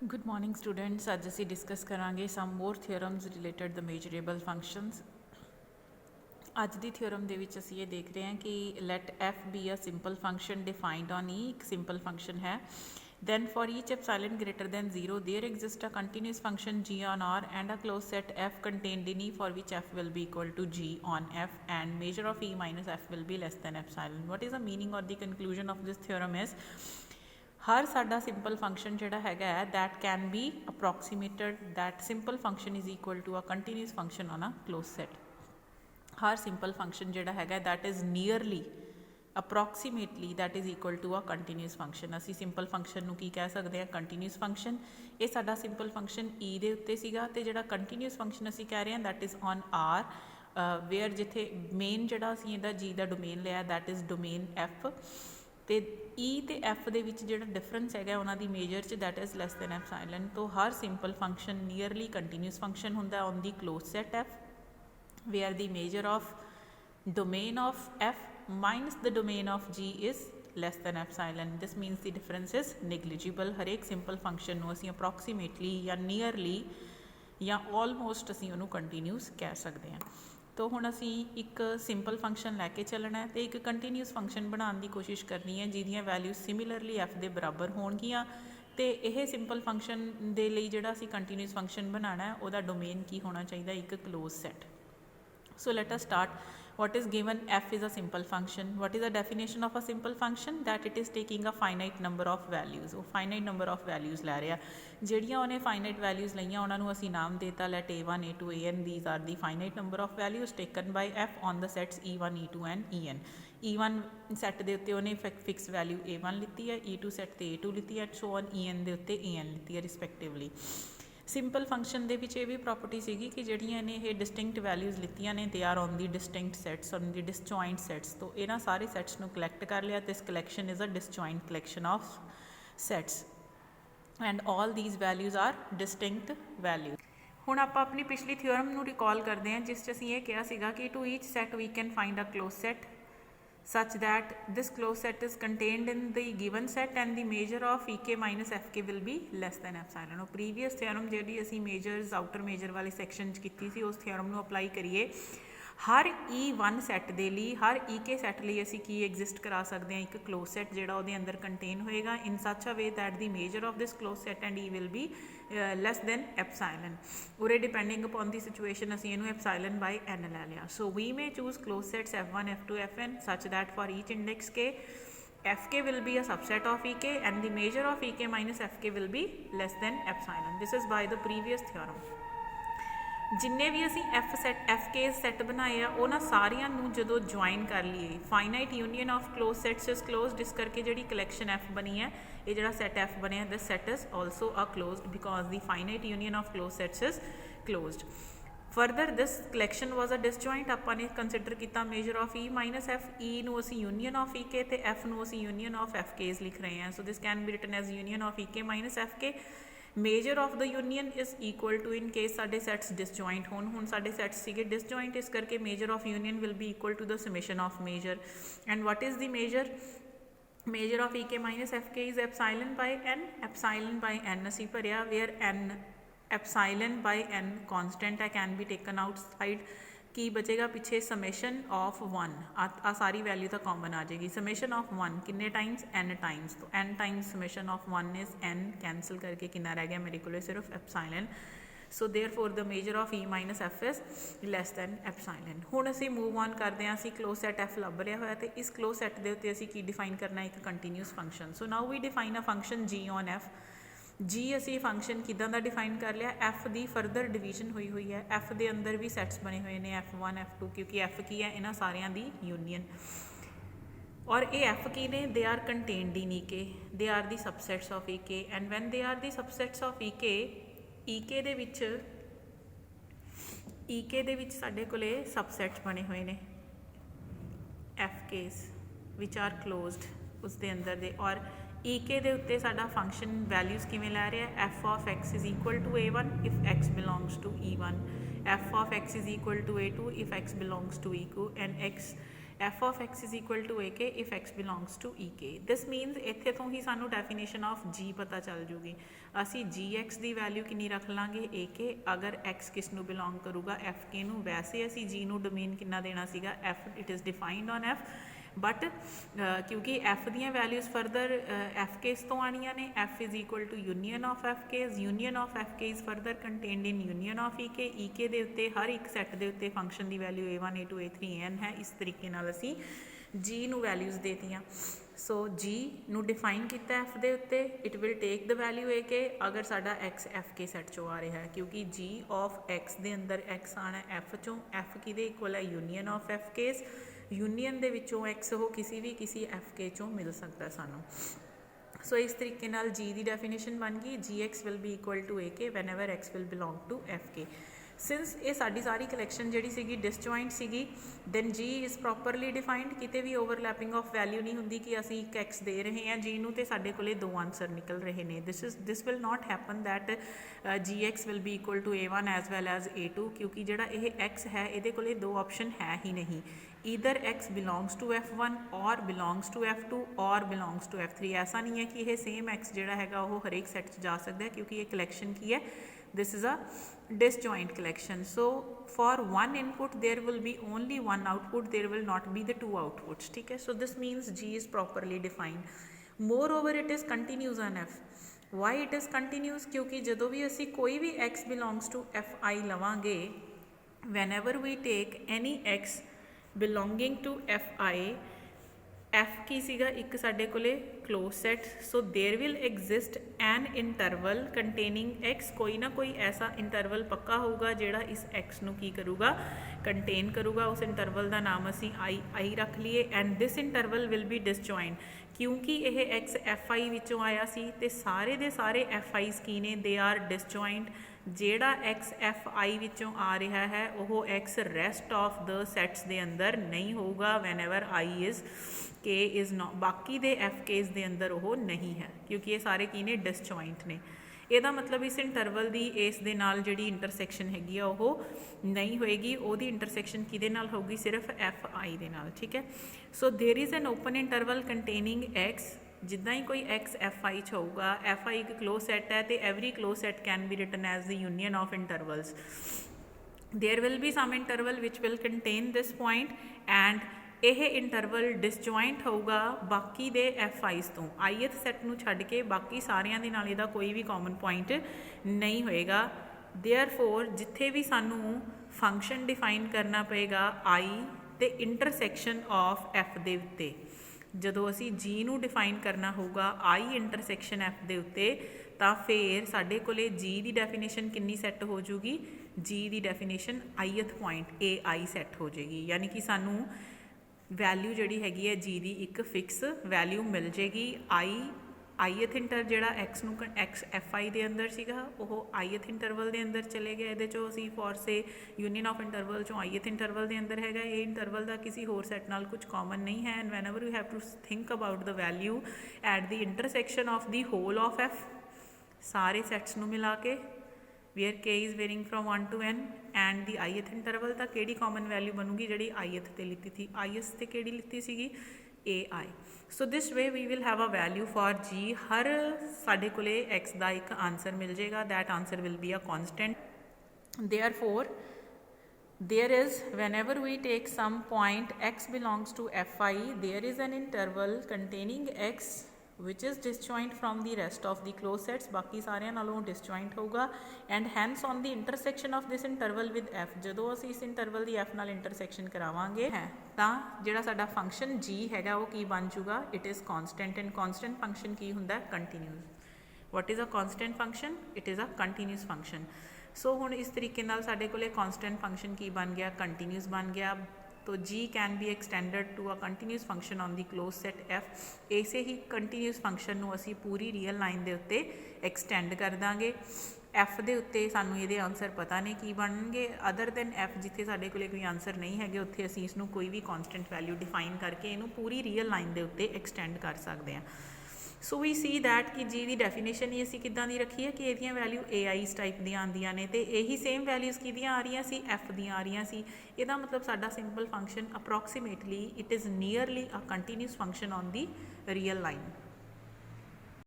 Good morning students. अज असी discuss करांगे some more theorems related the measurable functions. अज की थियोरम दे विच असी ये देख रहे हैं कि let f be a simple function defined on e एक सिंपल फंक्शन है। Then for each epsilon greater than 0 there exist a continuous function g on R and a close set f contained in e for which f will be equal to g on f and measure of e minus f will be less than epsilon. What is the meaning और the conclusion of this theorem is हर साडा simple function जिहड़ा हैगा है that can be approximated that simple function is equal to a continuous function on a close set. हर simple function जिहड़ा हैगा that is nearly approximately that is equal to a continuous function. असी simple function नूं की कह सकते हैं continuous function. ये साडा सिंपल फंक्शन ई दे उत्ते सीगा ते जिहड़ा कंटीन्यूस फंक्शन असी कह रहे हैं that is on R where जिथे मेन जिहड़ा असी इहदा जी दा डोमेन लिया दैट इज़ डोमेन एफ तो ई तो एफ के जो डिफरेंस है उन्होंने मेजर च that is less than epsilon. तो हर simple function nearly continuous function होंदा on the close set f where the measure of domain of f minus the domain of g is less than epsilon. This means the difference is negligible. हरेक simple function को असीं approximately या nearly या almost असीं उहनूं continuous कह सकते हैं। तो हुण असी एक सिंपल फंक्शन लैके चलना है तो एक कंटीन्यूस फंक्शन बनाने की कोशिश करनी है जिहदियां वैल्यूज सिमिलरली एफ के बराबर होणगियां। तो यह सिंपल फंक्शन दे लई जिहड़ा असी कंटीन्यूस फंक्शन बनाना है उहदा डोमेन की होना चाहिए एक close set. So let us start. what is given f is a simple function. What is the definition of a simple function? That it is taking a finite number of values. वो finite number of values लै रहा ਜਿਹੜੀਆਂ ਉਹਨੇ finite values ਲਈਆਂ ਉਹਨਾਂ ਨੂੰ ਅਸੀਂ ਨਾਮ ਦੇਤਾ let a1 a2 an these are the finite number of values taken by f on the sets e1 e2 and en। e1 set ਦੇ ਉੱਤੇ ਉਹਨੇ ਫਿਕਸ ਵੈਲਿਊ a1 ਲਿੱਤੀ ਹੈ, e2 ਸੈੱਟ ਤੇ a2 ਲਿੱਤੀ ਹੈ, ਸੋ ਔਨ en ਦੇ ਉੱਤੇ an ਲਿੱਤੀ ਹੈ ਰਿਸਪੈਕਟਿਵਲੀ। सिंपल फंक्शन के विच भी प्रॉपर्टी सीगी कि जिहड़ियां ने ये डिस्टिंक्ट वैल्यूज़ लित्तियां ने they are on the distinct sets on the disjoint sets. तो इन्हां सारे सैट्स नूं कलैक्ट कर लिया। This collection is a disjoint collection of sets and all these values are distinct values. हुण आपां अपनी पिछली थियोरम नूं रिकॉल करते हैं जिस च असीं ये कहा सीगा कि to each set we can find a close set such that this closed set is contained in the given set and the measure of ek minus fk will be less than epsilon। और previous theorem जिहड़ी असी measures outer measure वाले section च कीती सी उस theorem नूं apply करिए हर E1 set के लिए हर EK सैट लिए असी की एग्जिस्ट करा सकते हैं एक क्लोज सैट जिहड़ा उहदे अंदर कंटेन होएगा in such a way that the measure of this close set and e will be less than epsilon. उरे डिपेंडिंग अपॉन दी सिचुएशन असी इहनूं एप्सिलॉन बाय n लै लिया। So we may choose close sets f1 f2 fn such that for each index k fk will be a subset of ek and the measure of ek minus fk will be less than epsilon। this is by the previous theorem। जिन्ने भी असी f set f k set बनाए आ उन्होंने सारिया जो join कर लीए finite union of close sets is closed. इस करके जी कलैक्शन एफ बनी है ये जो सैट एफ बने this set is also a closed because the finite union of close sets is closed. Further this collection was a disjoint आपाने consider किया measure of e minus f e नूं असी union of e के ते F नूं असी union of F cage लिख रहे हैं। So this can be written as union of e k minus f k. Measure of the union is equal to in case साडे सैट्स डिसजॉइंट होण हुण साडे सैट्स सीगे डिसजॉइंट इस करके measure of union will be equal to the summation of measure and what is the measure of e k minus f k is epsilon by n असी भरिया where n epsilon by N constant है can be taken outside की बचेगा पिछे summation of 1 आ सारी value तो common आ जाएगी। Summation of 1 किन्ने टाइम्स n टाइम्स तो n times summation of 1 is n cancel करके कितना रह गया मेरे को सिर्फ epsilon. So therefore the measure of e minus F is lace than epsilon. हुण असीं मूव ऑन करते हैं असीं क्लोज सैट एफ लभ लिया होया तो इस क्लोज सैट के उत्ते असीं की डिफाइन करना एक continuous function. So now we define a function g on f. G असी फंक्शन किदां दा डिफाइन कर लिया एफ की फरदर डिवीजन हुई है एफ के अंदर भी सैट्स बने हुए हैं f1 f2 क्योंकि एफ की है इन्हां सारियां दी यूनीयन और ये एफ की ने they are contained in e k they are the subsets of e k and when they are the subsets of e k दे विच साडे कोले सबसैट्स बने हुए हैं f k's which are closed उस दे अंदर दे और ईके दे उत्ते साडा फंक्शन वैल्यूज़ किवें लै रहा है f of x is equal to a1 if x belongs to e1 f of x is equal to a2 if x belongs to e2 and f of x is equal to ak if x belongs to ek. This means ਇੱਥੇ ਤੋਂ ਹੀ ਸਾਨੂੰ definition of g ਪਤਾ ਚੱਲ ਜੂਗੀ। ਅਸੀਂ gx ਦੀ value ਕਿੰਨੀ ਰੱਖ ਲਾਂਗੇ ak, ਅਗਰ x ਕਿਸ ਨੂੰ ਬਿਲੋਂਗ ਕਰੂਗਾ fk ਨੂੰ। ਵੈਸੇ ਅਸੀਂ g ਨੂੰ ਡੋਮੇਨ ਕਿੰਨਾ ਦੇਣਾ ਸੀਗਾ f, it is defined on f, but क्योंकि f दियाँ वैल्यूज़ फरदर f केस तो आनिया ने, f is equal to union of f k's, union of f k is further contained in union of e k दे उत्ते हर एक set दे उत्ते function की value a1 a2 a3 an है। इस तरीके नाल असी g नू वैल्यूज़ देतियाँ। सो g नू डिफाइन किया f दे उत्ते, it will take the value a k अगर साडा x f के सैट चों आ रहा है, क्योंकि g ऑफ x दे अंदर x आना f चों, f किहदे इक्वल है union of f k's, union दे विचों x हो किसी एफ के चों मिल सकता सानू। सो इस तरीके नाल g दी डेफिनेशन बन गई, g x will be equal to a k whenever x will belong to f k. Since ये साडी सारी कलैक्शन जिहड़ी सीगी डिसजॉइंट सीगी, then g is properly defined, किते भी ओवरलैपिंग ऑफ वैल्यू नहीं हुंदी कि असीं एक एक्स दे रहे हैं जी नूं ते साडे कोले दो आंसर निकल रहे ने। This will not happen that g x will be equal to a1 as well as a2, क्योंकि जिहड़ा ये एक्स है इहदे कोले दो ऑप्शन है ही नहीं, either x belongs to f1 और बिलोंग्स टू f2 और बिलोंग्स टू f3। ऐसा नहीं है कि यह सेम x जोड़ा है वो हर एक सैट जा सकता है, क्योंकि ये कलैक्शन की है, this is a disjoint collection. So for one input there will be only one output, there will not be the two outputs, ठीक है। So this means g is properly defined. Moreover it is continuous on f। Why it is continuous, क्योंकि जो भी असी कोई भी x belongs to fi लवांगे, whenever we take any x belonging to fi, f की सीगा एक साडे कोले close set, so there will exist an interval containing x, कोई ना कोई ऐसा इंटरवल पक्का होगा जिहड़ा इस x नू की करूगा, कंटेन करूगा। उस इंटरवल का नाम असी आई रख लीए, and this interval will be disjoint, क्योंकि यह x fi विचों आया सी ते सारे दे सारे fi's की ने, दे आर डिसजॉइंट। जेड़ा x fi विचों आ रहा है वह x rest of the sets दे अंदर नहीं होगा whenever i is k is not, बाकी दे f केस दे अंदर वह नहीं है, क्योंकि ये सारे की ने डिसजॉइंट ने। ਇਹਦਾ मतलब इस इंटरवल की इस दे नाल जिहड़ी इंटरसैक्शन हैगी आ ਉਹ नहीं होएगी, ਉਹਦੀ इंटरसैक्शन किहदे नाल होगी, सिर्फ fi दे नाल, ठीक है। So there is an open interval containing x, जिदा ही कोई x fi च होगा, fi एक क्लोज सैट है तो every close set can be written as the union of intervals. There will be some interval which will contain this point, and यह interval disjoint होगा बाकी दे fi's तो, ith सैट नूं छड्ड के बाकी सारियां दे नाल इहदा कोई भी कॉमन पॉइंट नहीं होएगा। देयरफॉर जिथे भी सानू फंक्शन डिफाइन करना पेगा i ते इंटरसैक्शन ऑफ f दे उत्ते, जदों असी g नूं डिफाइन करना होगा i इंटरसैक्शन f दे उत्ते, तां फिर साडे कोले g दी डेफिनेशन किन्नी सैट हो जूगी, g दी definition ith point ai set हो जाएगी, यानी कि सानू वैल्यू जिहड़ी हैगी है जी दी एक फिक्स वैल्यू मिल जाएगी। ith इंटर जिहड़ा x नूं x fi दे अंदर सीगा वो ith इंटरवल दे अंदर चले गया, इहदे चों असीं फॉर से यूनीयन ऑफ इंटरवल चों ith इंटरवल दे अंदर हैगा, ये इंटरवल दा किसी होर सैट नाल कुछ कॉमन नहीं है। And whenever you have to think about the value at the intersection of the whole of f, सारे सैट्स नूं मिला के where k is varying from 1 to n, and the ith interval दा केड़ी common value बनूगी जिहड़ी ith ते लिती थी, ith ते केड़ी लिती सीगी ai। So this way we will have a value for g, हर साडे कोले x दा एक आंसर मिल जाएगा, that answer will be a constant. Therefore there is, whenever we take some point x belongs to fi, there is an interval containing x which is disjoint from the rest of the closed sets, बाकी सारियां नालों disjoint होगा, and hence on the intersection of this interval with f, जदों असीं इस interval दी f नाल intersection करावांगे है तां जिहड़ा साडा फंक्शन g हैगा वो की बन जूगा, it is constant, and constant function की हुंदा है continuous. What is a constant function, it is a continuous function. So हुण इस तरीके नाल साडे कोले कॉन्स्टेंट फंक्शन की बन गया, कंटीन्यूस बन गया। तो g can be extended to a continuous function on the close set f। इसे ही कंटीन्यूस फंक्शन नूं असीं पूरी रियल लाइन दे उत्ते एक्सटेंड कर दांगे। f दे उत्ते सानूं इहदे आंसर पता नहीं की बनणगे, अदर दैन f जिथे साडे कोले कोई आंसर नहीं हैगे उत्थे असीं इसनूं कोई भी कॉन्स्टेंट वैल्यू डिफाइन करके इहनूं पूरी रियल लाइन दे उत्ते एक्सटेंड कर सकते हैं। ਸੋ ਵੀ ਸੀ ਦੈਟ ਕਿ ਜੀ ਦੀ ਡੈਫੀਨੇਸ਼ਨ ਹੀ ਅਸੀਂ ਕਿੱਦਾਂ ਦੀ ਰੱਖੀ ਹੈ ਕਿ ਇਹਦੀਆਂ ਵੈਲਿਊ AI's ਟਾਈਪ ਦੀਆਂ ਆਉਂਦੀਆਂ ਨੇ ਤੇ ਇਹੀ ਸੇਮ ਵੈਲਿਊਜ਼ ਕਿਹਦੀਆਂ ਆ ਰਹੀਆਂ ਸੀ F ਦੀਆਂ ਆ ਰਹੀਆਂ ਸੀ। ਇਹਦਾ ਮਤਲਬ ਸਾਡਾ simple function approximately it is nearly a continuous function on the real line.